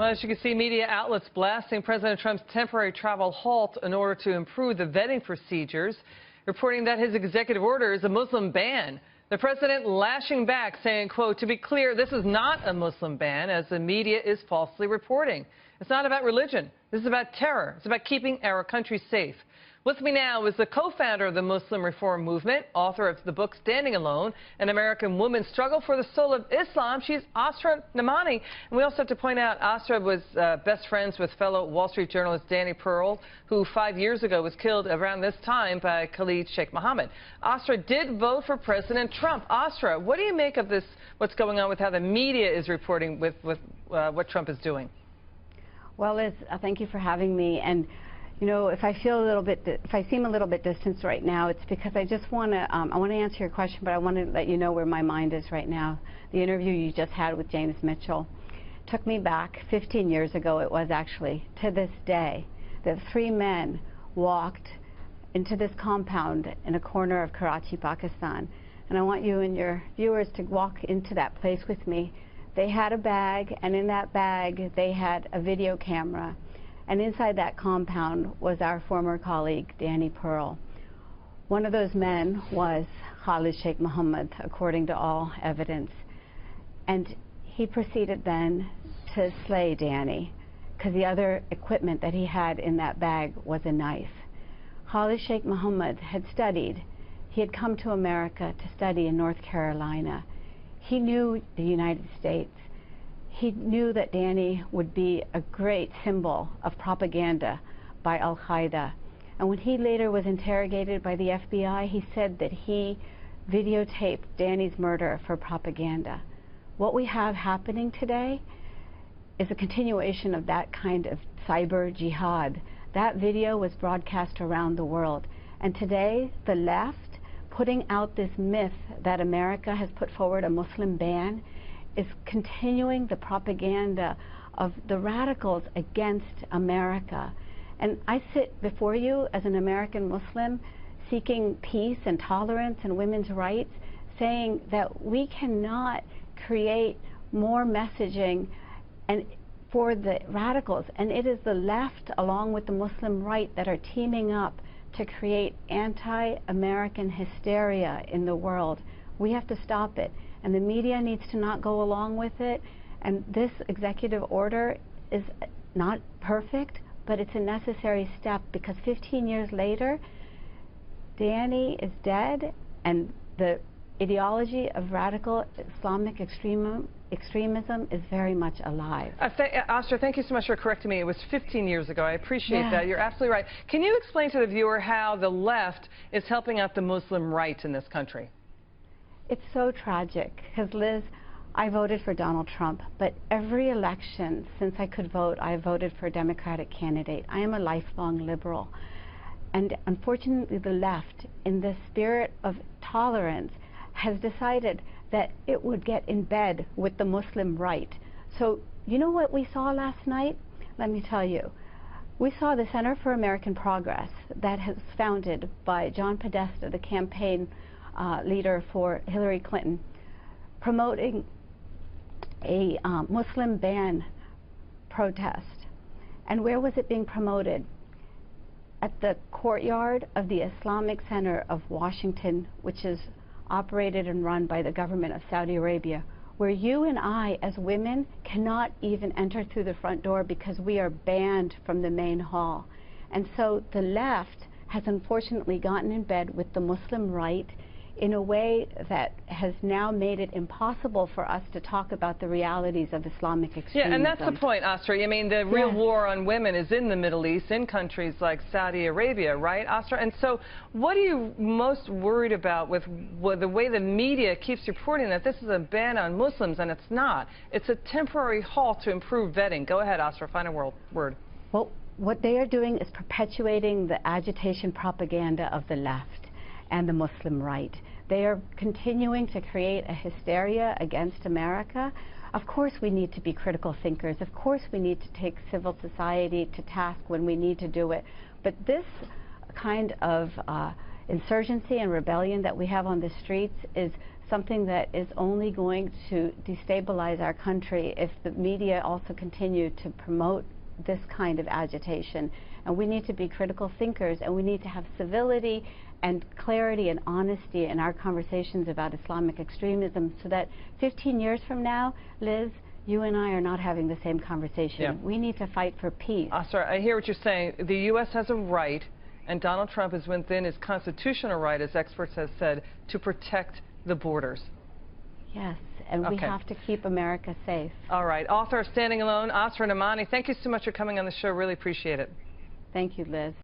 Well, as you can see, media outlets blasting President Trump's temporary travel halt in order to improve the vetting procedures, reporting that his executive order is a Muslim ban. The president lashing back, saying, quote, "To be clear, this is not a Muslim ban, as the media is falsely reporting. It's not about religion. This is about terror. It's about keeping our country safe." With me now is the co-founder of the Muslim Reform Movement, author of the book Standing Alone, An American Woman's Struggle for the Soul of Islam. She's Asra Nomani. And we also have to point out Asra was best friends with fellow Wall Street journalist Danny Pearl, who 5 years ago was killed around this time by Khalid Sheikh Mohammed. Asra did vote for President Trump. Asra, what do you make of this, what's going on with how the media is reporting with what Trump is doing? Well, Liz, thank you for having me. And you know, if I seem a little bit distant right now, it's because I just want to, I want to answer your question, but I want to let you know where my mind is right now. The interview you just had with James Mitchell took me back 15 years ago, it was actually, to this day, that 3 men walked into this compound in a corner of Karachi, Pakistan. And I want you and your viewers to walk into that place with me. They had a bag, and in that bag, they had a video camera. And inside that compound was our former colleague, Danny Pearl. One of those men was Khalid Sheikh Mohammed, according to all evidence. And he proceeded then to slay Danny, because the other equipment that he had in that bag was a knife. Khalid Sheikh Mohammed had studied. He had come to America to study in North Carolina. He knew the United States. He knew that Danny would be a great symbol of propaganda by Al-Qaeda. And when he later was interrogated by the FBI, he said that he videotaped Danny's murder for propaganda. What we have happening today is a continuation of that kind of cyber jihad. That video was broadcast around the world. And today, the left, putting out this myth that America has put forward a Muslim ban, is continuing the propaganda of the radicals against America. And I sit before you as an American Muslim seeking peace and tolerance and women's rights, saying that we cannot create more messaging and for the radicals. And it is the left, along with the Muslim right, that are teaming up to create anti-American hysteria in the world. We have to stop it. And the media needs to not go along with it. And this executive order is not perfect, but it's a necessary step, because 15 years later, Danny is dead, and the ideology of radical Islamic extremism is very much alive. Asra, thank you so much for correcting me. It was 15 years ago. I appreciate that. You're absolutely right. Can you explain to the viewer how the left is helping out the Muslim right in this country? It's so tragic, because Liz, I voted for Donald Trump, but every election since I could vote, I voted for a Democratic candidate. I am a lifelong liberal. And unfortunately, the left, in the spirit of tolerance, has decided that it would get in bed with the Muslim right. So, you know what we saw last night? Let me tell you. We saw the Center for American Progress, that was founded by John Podesta, the campaign leader for Hillary Clinton, promoting a Muslim ban protest. And where was it being promoted? At the courtyard of the Islamic Center of Washington, which is operated and run by the government of Saudi Arabia, where you and I, as women, cannot even enter through the front door because we are banned from the main hall. And so the left has unfortunately gotten in bed with the Muslim right in a way that has now made it impossible for us to talk about the realities of Islamic extremism. Yeah, and that's the point, Asra. I mean, the real war on women is in the Middle East, in countries like Saudi Arabia, right, Asra? And so what are you most worried about with the way the media keeps reporting that this is a ban on Muslims, and it's not? It's a temporary halt to improve vetting. Go ahead, Asra, final word. Well, what they are doing is perpetuating the agitation propaganda of the left and the Muslim right. They are continuing to create a hysteria against America. Of course we need to be critical thinkers. Of course we need to take civil society to task when we need to do it. But this kind of insurgency and rebellion that we have on the streets is something that is only going to destabilize our country if the media also continue to promote this kind of agitation. And we need to be critical thinkers, and we need to have civility and clarity and honesty in our conversations about Islamic extremism, so that 15 years from now, Liz, you and I are not having the same conversation. Yeah. We need to fight for peace. Asra, I hear what you're saying. The U.S. has a right, and Donald Trump is within his constitutional right, as experts have said, to protect the borders. Yes, and we have to keep America safe. All right. Author of Standing Alone, Asra Nomani, thank you so much for coming on the show. Really appreciate it. Thank you, Liz.